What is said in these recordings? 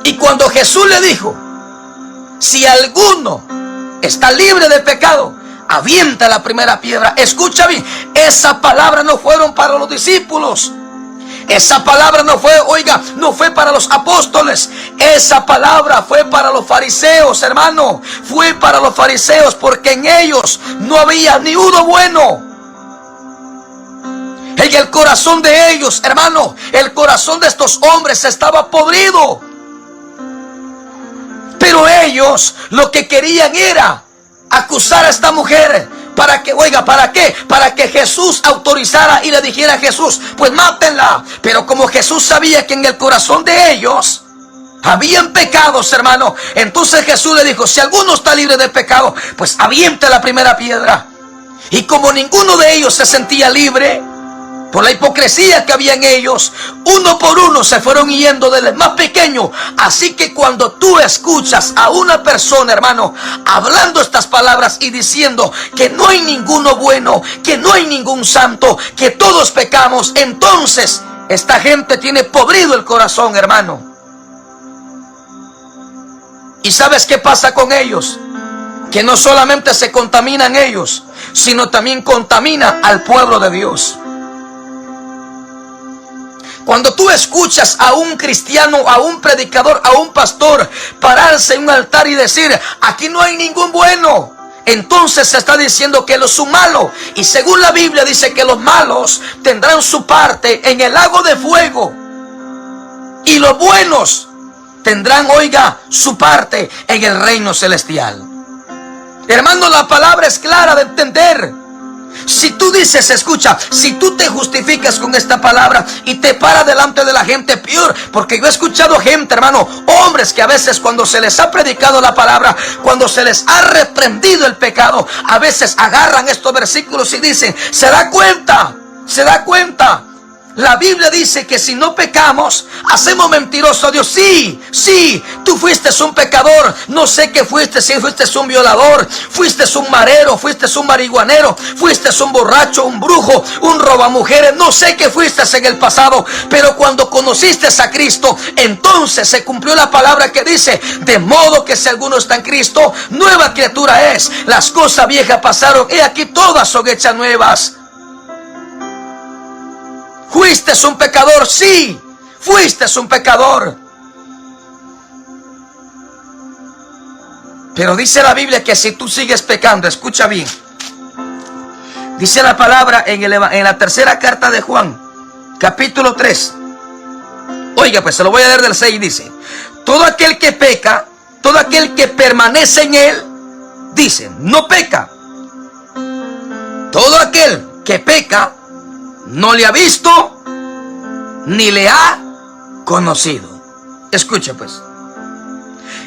Y cuando Jesús le dijo, si alguno está libre de pecado, avienta la primera piedra. Escucha bien, esa palabra no fueron para los discípulos. Esa palabra no fue, oiga, no fue para los apóstoles. Esa palabra fue para los fariseos, hermano. Fue para los fariseos, porque en ellos no había ni uno bueno. En el corazón de ellos, hermano, el corazón de estos hombres estaba podrido. Pero ellos lo que querían era acusar a esta mujer. ¿Para qué? Oiga, ¿para qué? Para que Jesús autorizara y le dijera a Jesús, pues mátenla. Pero como Jesús sabía que en el corazón de ellos habían pecados, hermano, entonces Jesús le dijo, si alguno está libre de pecado, pues aviente la primera piedra. Y como ninguno de ellos se sentía libre, por la hipocresía que había en ellos, uno por uno se fueron yendo del más pequeño. Así que cuando tú escuchas a una persona, hermano, hablando estas palabras y diciendo que no hay ninguno bueno, que no hay ningún santo, que todos pecamos, entonces esta gente tiene podrido el corazón, hermano. ¿Y sabes qué pasa con ellos? Que no solamente se contaminan ellos, sino también contamina al pueblo de Dios. Cuando tú escuchas a un cristiano, a un predicador, a un pastor pararse en un altar y decir, aquí no hay ningún bueno, entonces se está diciendo que él es un malo. Y según la Biblia dice que los malos tendrán su parte en el lago de fuego, y los buenos tendrán, oiga, su parte en el reino celestial. Hermano, la palabra es clara de entender. Si tú dices, escucha, si tú te justificas con esta palabra y te paras delante de la gente, peor, porque yo he escuchado gente, hermano, hombres que a veces cuando se les ha predicado la palabra, cuando se les ha reprendido el pecado, a veces agarran estos versículos y dicen, se da cuenta. La Biblia dice que si no pecamos, hacemos mentiroso a Dios. Sí, tú fuiste un pecador. No sé qué fuiste, si fuiste un violador, fuiste un marero, fuiste un marihuanero, fuiste un borracho, un brujo, un robamujeres. No sé qué fuiste en el pasado, pero cuando conociste a Cristo, entonces se cumplió la palabra que dice, de modo que si alguno está en Cristo, nueva criatura es. Las cosas viejas pasaron, y aquí todas son hechas nuevas. ¿Fuiste un pecador? Sí, fuiste un pecador. Pero dice la Biblia que si tú sigues pecando, escucha bien. Dice la palabra en la tercera carta de Juan, capítulo 3. Oiga, pues se lo voy a leer del 6, dice, todo aquel que peca, todo aquel que permanece en él, dice, no peca. Todo aquel que peca, no le ha visto ni le ha conocido. Escuche pues,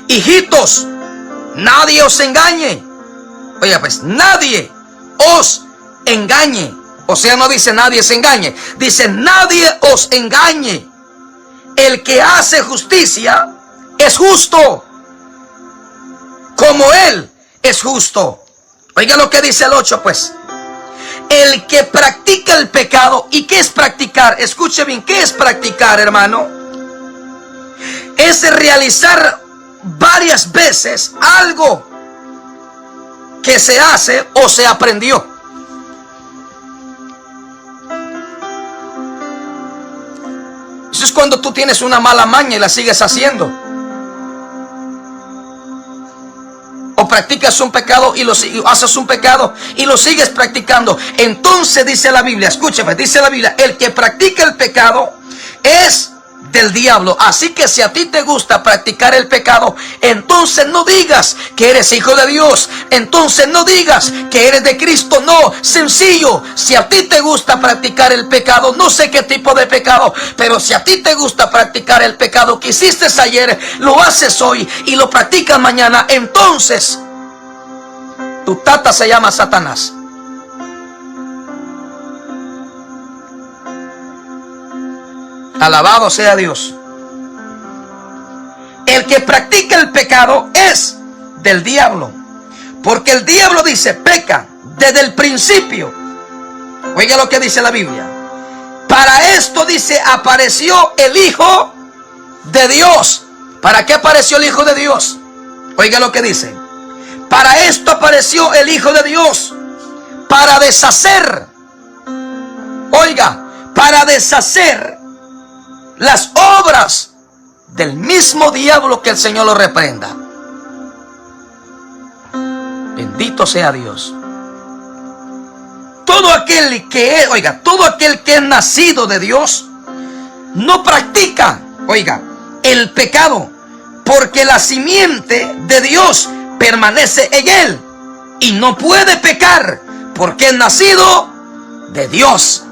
hijitos, nadie os engañe. Oiga pues, nadie os engañe. O sea, no dice nadie se engañe, dice nadie os engañe. El que hace justicia es justo, como él es justo. Oiga lo que dice el 8 pues. El que practica el pecado. ¿Y qué es practicar? Escuche bien, ¿qué es practicar, hermano? Es realizar varias veces algo que se hace o se aprendió. Eso es cuando tú tienes una mala maña y la sigues haciendo. O practicas un pecado y haces un pecado y lo sigues practicando. Entonces dice la Biblia, escúchame, dice la Biblia, el que practica el pecado es del diablo. Así que si a ti te gusta practicar el pecado, entonces no digas que eres hijo de Dios. Entonces no digas que eres de Cristo. No, sencillo. Si a ti te gusta practicar el pecado, no sé qué tipo de pecado, pero si a ti te gusta practicar el pecado que hiciste ayer, lo haces hoy y lo practicas mañana, entonces tu tata se llama Satanás. Alabado sea Dios. El que practica el pecado es del diablo, porque el diablo dice, peca desde el principio. Oiga lo que dice la Biblia. Para esto dice, apareció el Hijo de Dios ¿Para qué apareció el Hijo de Dios? Oiga lo que dice. Para esto apareció el Hijo de Dios. Para deshacer. Oiga, para deshacer las obras del mismo diablo, que el Señor lo reprenda. Bendito sea Dios. Todo aquel que es, oiga, todo aquel que es nacido de Dios no practica, oiga, el pecado, porque la simiente de Dios permanece en él y no puede pecar porque es nacido de Dios.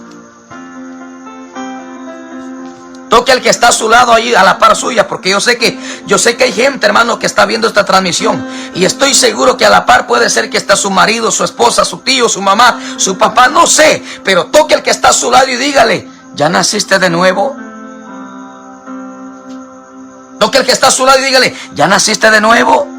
Toque al que está a su lado ahí, a la par suya, porque yo sé que hay gente, hermano, que está viendo esta transmisión, y estoy seguro que a la par puede ser que está su marido, su esposa, su tío, su mamá, su papá, no sé, pero toque al que está a su lado y dígale: ¿ya naciste de nuevo? Toque al que está a su lado y dígale: ¿ya naciste de nuevo?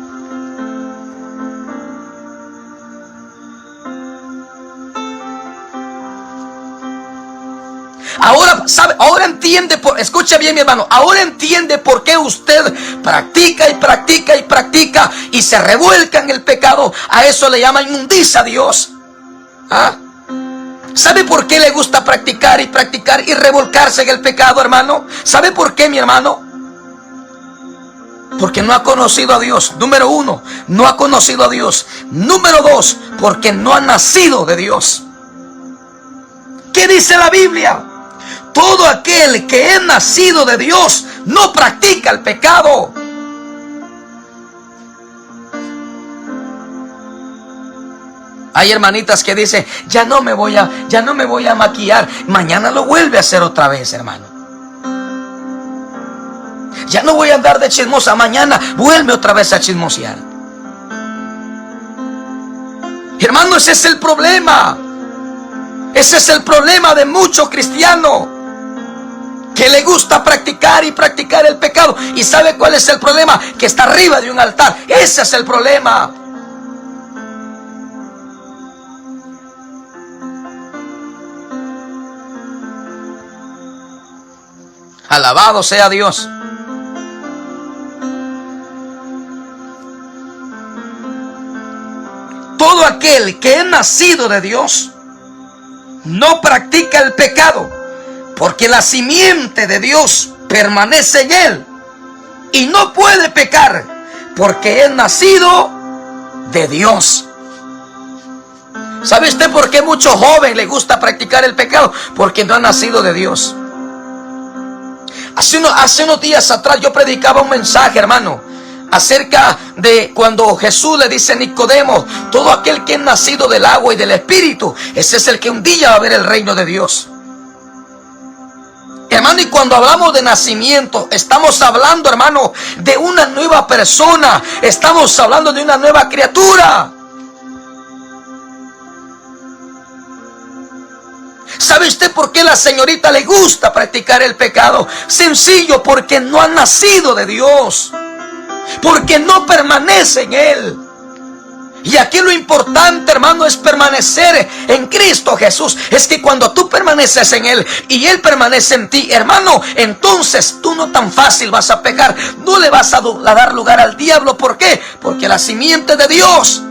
Ahora sabe, ahora entiende, escucha bien, mi hermano, ahora entiende por qué usted practica y practica y practica y se revuelca en el pecado. A eso le llama inmundicia a Dios. ¿Ah? ¿Sabe por qué le gusta practicar y practicar y revolcarse en el pecado, hermano? ¿Sabe por qué, mi hermano? Porque no ha conocido a Dios. Número uno, no ha conocido a Dios. Número dos, porque no ha nacido de Dios. ¿Qué dice la Biblia? Todo aquel que es nacido de Dios no practica el pecado. Hay hermanitas que dicen: ya no me voy a maquillar. Mañana lo vuelve a hacer otra vez, hermano. Ya no voy a andar de chismosa. Mañana vuelve otra vez a chismosear. Hermano, ese es el problema. Ese es el problema de muchos cristianos, que le gusta practicar y practicar el pecado. ¿Y sabe cuál es el problema? Que está arriba de un altar. Ese es el problema. Alabado sea Dios. Todo aquel que es nacido de Dios no practica el pecado, porque la simiente de Dios permanece en él y no puede pecar porque es nacido de Dios. ¿Sabe usted por qué mucho joven le gusta practicar el pecado? Porque no ha nacido de Dios. Hace unos días atrás yo predicaba un mensaje, hermano, acerca de cuando Jesús le dice a Nicodemo: todo aquel que es nacido del agua y del Espíritu, ese es el que un día va a ver el reino de Dios. Hermano, y cuando hablamos de nacimiento, estamos hablando, hermano, de una nueva persona. Estamos hablando de una nueva criatura. ¿Sabe usted por qué a la señorita le gusta practicar el pecado? Sencillo, porque no ha nacido de Dios, porque no permanece en él. Y aquí lo importante, hermano, es permanecer en Cristo Jesús. Es que cuando tú permaneces en él y él permanece en ti, hermano, entonces tú no tan fácil vas a pecar. No le vas a dar lugar al diablo. ¿Por qué? Porque la simiente de Dios.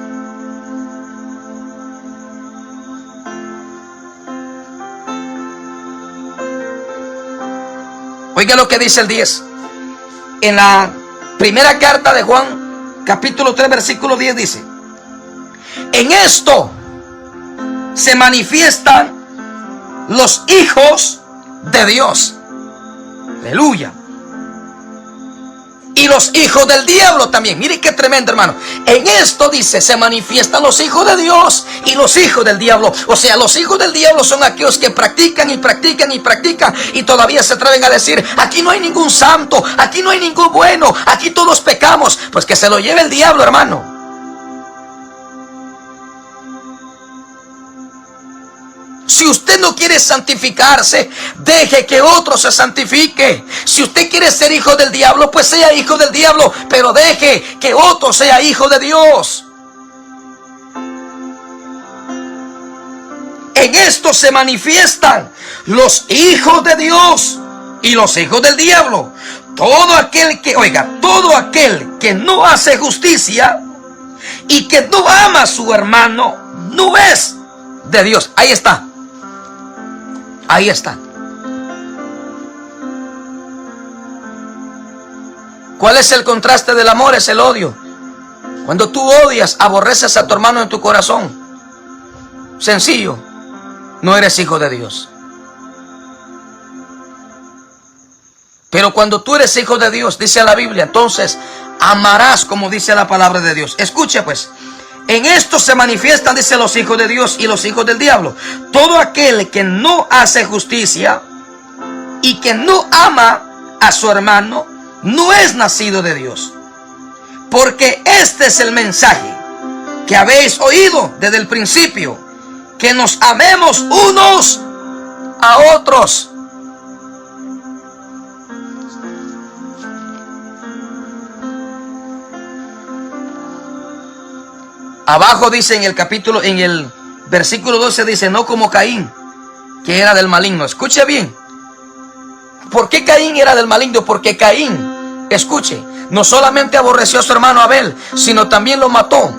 Oiga lo que dice el 10. En la primera carta de Juan, capítulo 3, versículo 10 dice: en esto se manifiestan los hijos de Dios. Aleluya. Y los hijos del diablo también. Mire qué tremendo, hermano. En esto dice: se manifiestan los hijos de Dios y los hijos del diablo. O sea, los hijos del diablo son aquellos que practican y practican y practican y todavía se atreven a decir: aquí no hay ningún santo, aquí no hay ningún bueno, aquí todos pecamos. Pues que se lo lleve el diablo, hermano. Si usted no quiere santificarse, deje que otro se santifique. Si usted quiere ser hijo del diablo, pues sea hijo del diablo, pero deje que otro sea hijo de Dios. En esto se manifiestan los hijos de Dios y los hijos del diablo. todo aquel que no hace justicia y que no ama a su hermano, no es de Dios. Ahí está. Ahí está. ¿Cuál es el contraste del amor? Es el odio. Cuando tú odias, aborreces a tu hermano en tu corazón. Sencillo. No eres hijo de Dios. Pero cuando tú eres hijo de Dios, dice la Biblia, entonces amarás como dice la palabra de Dios. Escuche pues. En esto se manifiestan, dice, los hijos de Dios y los hijos del diablo. Todo aquel que no hace justicia y que no ama a su hermano, no es nacido de Dios. Porque este es el mensaje que habéis oído desde el principio, que nos amemos unos a otros. Abajo dice en el versículo 12 dice, no como Caín, que era del maligno. Escuche bien. ¿Por qué Caín era del maligno? Porque Caín, escuche, no solamente aborreció a su hermano Abel, sino también lo mató.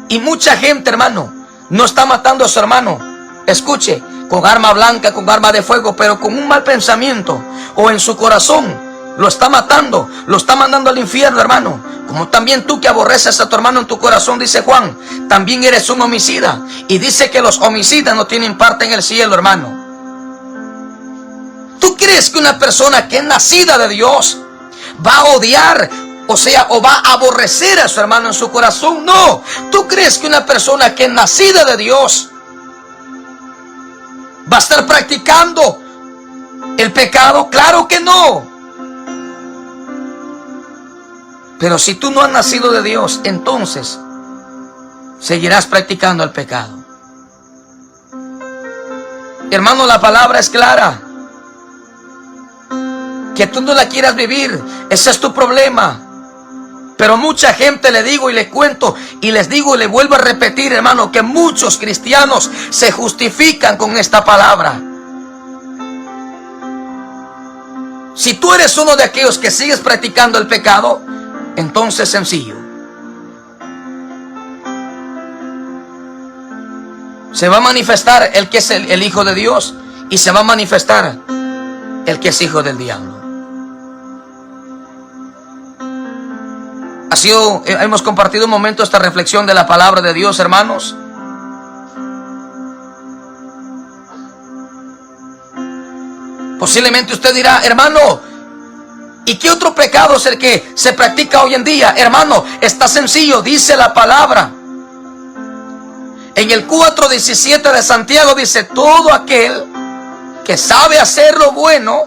Y mucha gente, hermano, no está matando a su hermano, escuche, con arma blanca, con arma de fuego, pero con un mal pensamiento o en su corazón. Lo está matando, lo está mandando al infierno, hermano. Como también tú que aborreces a tu hermano en tu corazón, dice Juan, también eres un homicida. Y dice que los homicidas no tienen parte en el cielo, hermano. ¿Tú crees que una persona que es nacida de Dios va a odiar, o va a aborrecer a su hermano en su corazón? No. ¿Tú crees que una persona que es nacida de Dios va a estar practicando el pecado? Claro que no. Pero si tú no has nacido de Dios, entonces seguirás practicando el pecado. Hermano, la palabra es clara. Que tú no la quieras vivir, ese es tu problema. Pero mucha gente, le digo y le cuento y les digo y le vuelvo a repetir, hermano, que muchos cristianos se justifican con esta palabra. Si tú eres uno de aquellos que sigues practicando el pecado, entonces sencillo. Se va a manifestar el que es el hijo de Dios y se va a manifestar el que es hijo del diablo. Hemos compartido un momento esta reflexión de la palabra de Dios, hermanos. Posiblemente usted dirá, hermano, ¿y qué otro pecado es el que se practica hoy en día? Hermano, está sencillo, dice la palabra. En el 4:17 de Santiago dice, todo aquel que sabe hacer lo bueno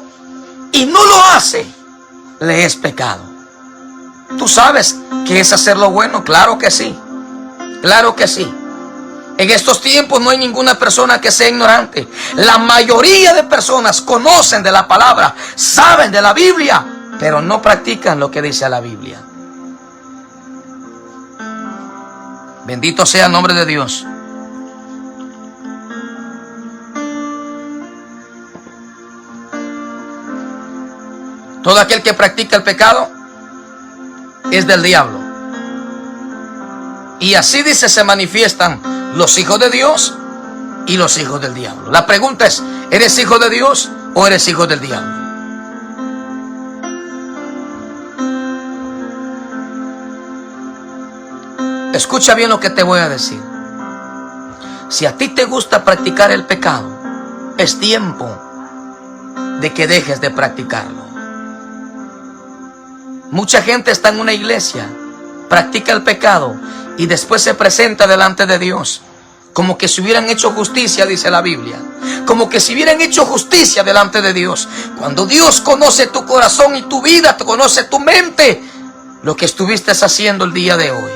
y no lo hace, le es pecado. ¿Tú sabes qué es hacer lo bueno? Claro que sí. Claro que sí. En estos tiempos no hay ninguna persona que sea ignorante. La mayoría de personas conocen de la palabra, saben de la Biblia, pero no practican lo que dice la Biblia. Bendito sea el nombre de Dios. Todo aquel que practica el pecado es del diablo. Y así dice, se manifiestan los hijos de Dios y los hijos del diablo. La pregunta es, ¿eres hijo de Dios o eres hijo del diablo? Escucha bien lo que te voy a decir. Si a ti te gusta practicar el pecado, es tiempo de que dejes de practicarlo. Mucha gente está en una iglesia, practica el pecado y después se presenta delante de Dios como que si hubieran hecho justicia, dice la Biblia. Como que si hubieran hecho justicia delante de Dios. Cuando Dios conoce tu corazón y tu vida, te conoce tu mente, lo que estuviste haciendo el día de hoy.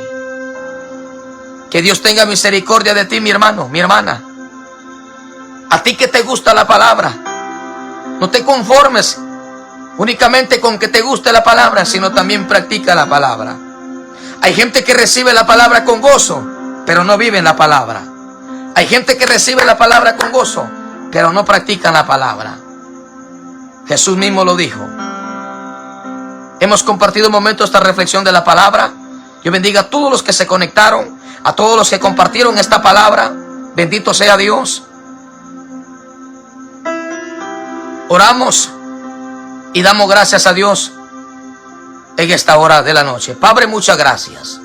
Que Dios tenga misericordia de ti, mi hermano, mi hermana. A ti que te gusta la palabra, no te conformes únicamente con que te guste la palabra, sino también practica la palabra. Hay gente que recibe la palabra con gozo, pero no vive en la palabra. Hay gente que recibe la palabra con gozo, pero no practican la palabra. Jesús mismo lo dijo. Hemos compartido un momento esta reflexión de la palabra. Dios bendiga a todos los que se conectaron, a todos los que compartieron esta palabra. Bendito sea Dios. Oramos y damos gracias a Dios en esta hora de la noche. Padre, muchas gracias.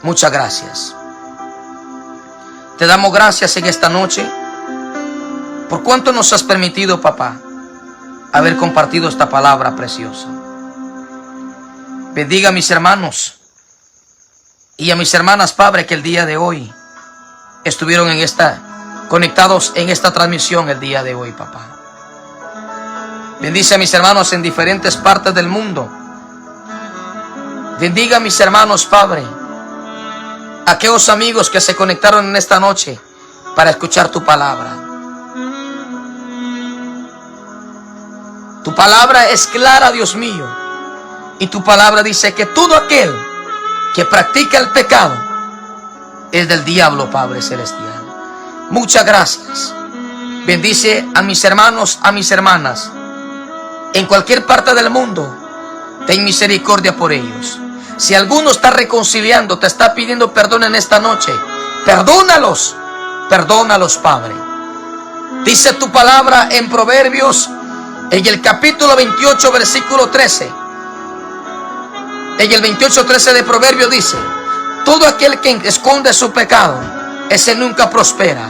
Muchas gracias. Te damos gracias en esta noche por cuánto nos has permitido, papá, haber compartido esta palabra preciosa. Bendiga a mis hermanos y a mis hermanas, Padre, que el día de hoy estuvieron conectados en esta transmisión el día de hoy, papá. Bendice a mis hermanos en diferentes partes del mundo. Bendiga a mis hermanos, Padre, aquellos amigos que se conectaron en esta noche para escuchar tu palabra. Tu palabra es clara, Dios mío, y tu palabra dice que todo aquel que practica el pecado es del diablo, Padre celestial. Muchas gracias. Bendice a mis hermanos, a mis hermanas en cualquier parte del mundo. Ten misericordia por ellos. Si alguno está reconciliando, te está pidiendo perdón en esta noche, perdónalos, perdónalos, Padre. Dice tu palabra en Proverbios, en el capítulo 28, versículo 13. En el 28:13 de Proverbios dice: todo aquel que esconde su pecado, ese nunca prospera,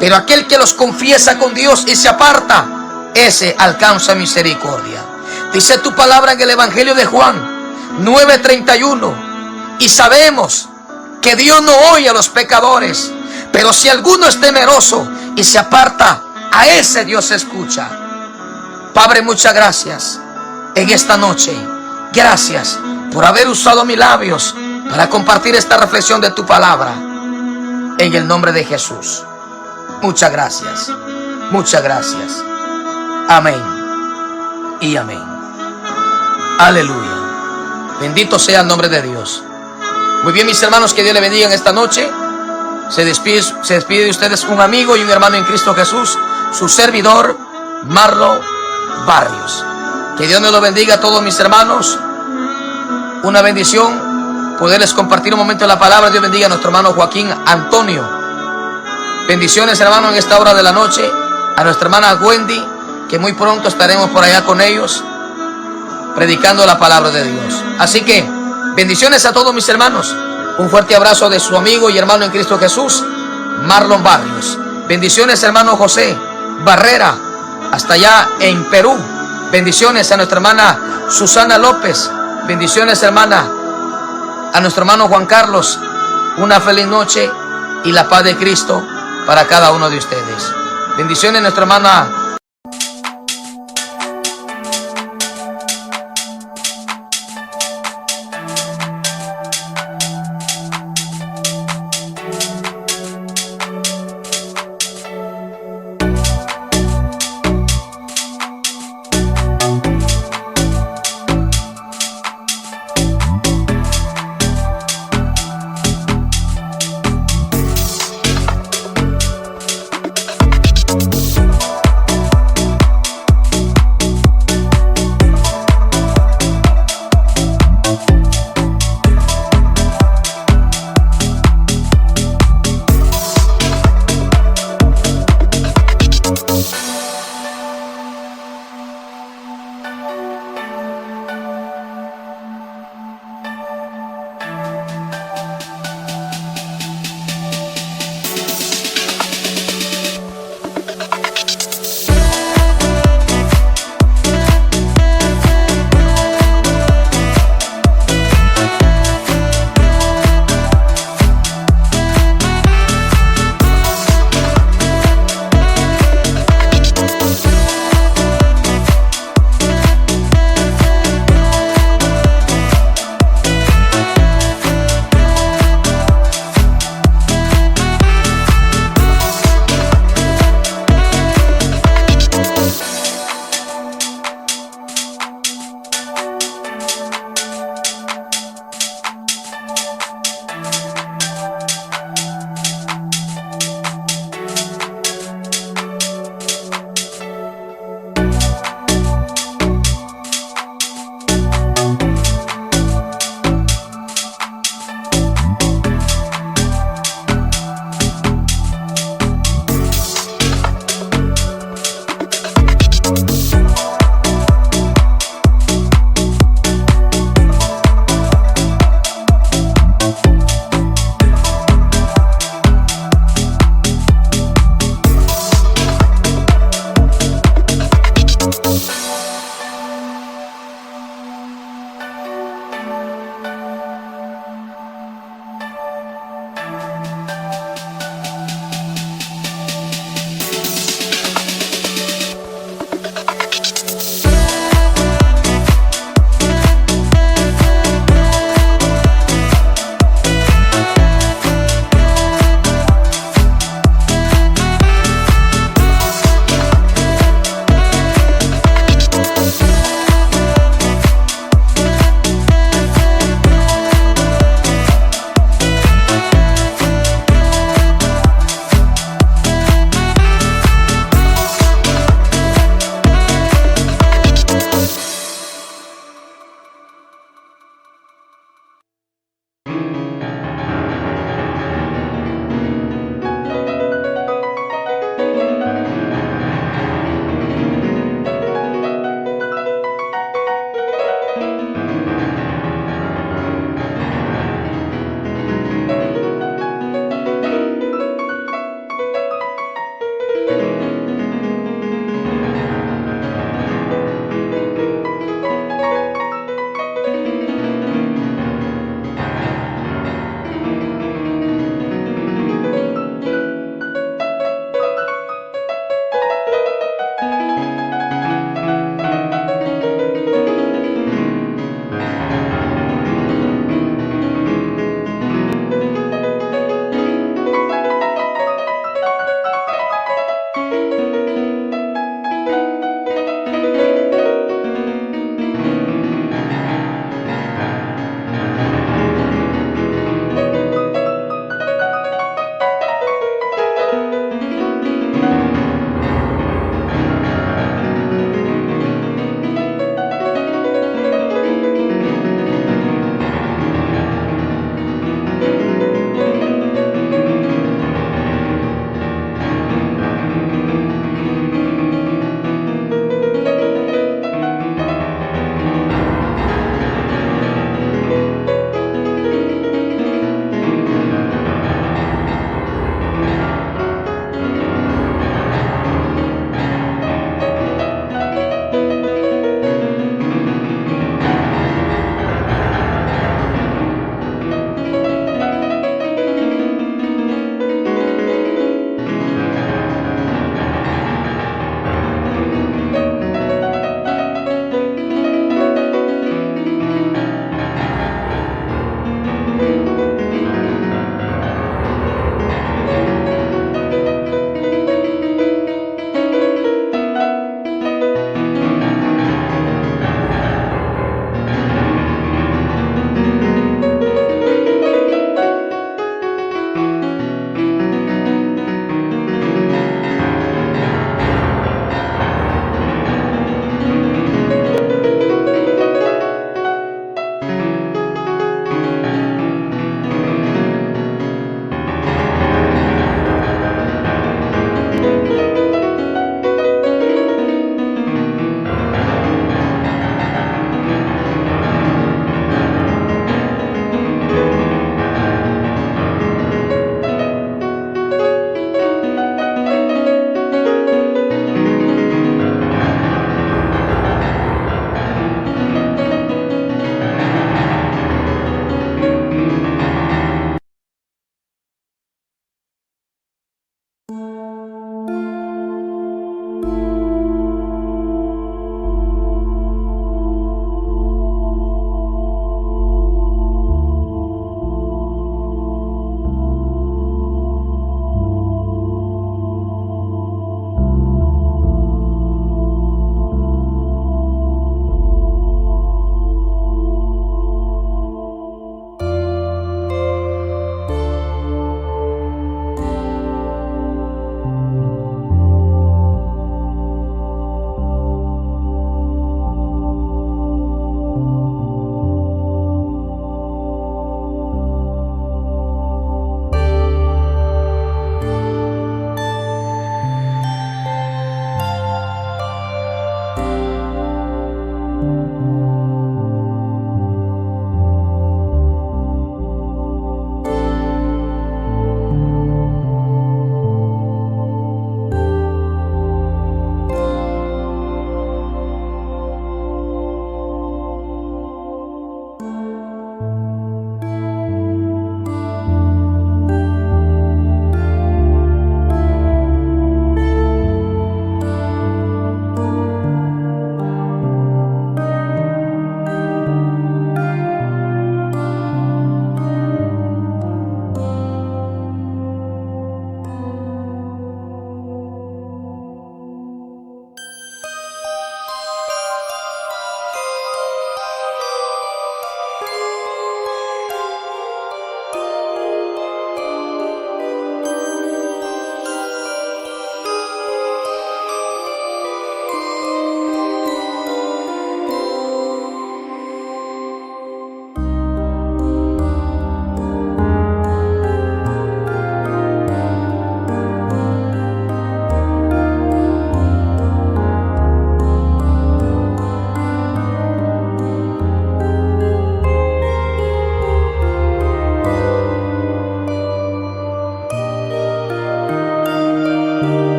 pero aquel que los confiesa con Dios y se aparta, ese alcanza misericordia. Dice tu palabra en el Evangelio de Juan 9:31: y sabemos que Dios no oye a los pecadores, pero si alguno es temeroso y se aparta, a ese Dios escucha. Padre, muchas gracias en esta noche. Gracias por haber usado mis labios para compartir esta reflexión de tu palabra. En el nombre de Jesús. Muchas gracias. Muchas gracias. Amén y amén. Aleluya. Bendito sea el nombre de Dios. Muy bien, mis hermanos, que Dios les bendiga en esta noche. Se despide de ustedes un amigo y un hermano en Cristo Jesús, su servidor, Marlon Barrios. Que Dios me lo bendiga a todos mis hermanos. Una bendición poderles compartir un momento de la palabra. Dios bendiga a nuestro hermano Joaquín Antonio. Bendiciones, hermano, en esta hora de la noche. A nuestra hermana Wendy, que muy pronto estaremos por allá con ellos predicando la palabra de Dios. Así que bendiciones a todos mis hermanos. Un fuerte abrazo de su amigo y hermano en Cristo Jesús, Marlon Barrios. Bendiciones, hermano José Barrera, hasta allá en Perú. Bendiciones a nuestra hermana Susana López. Bendiciones, hermana, a nuestro hermano Juan Carlos. Una feliz noche y la paz de Cristo para cada uno de ustedes. Bendiciones a nuestra hermana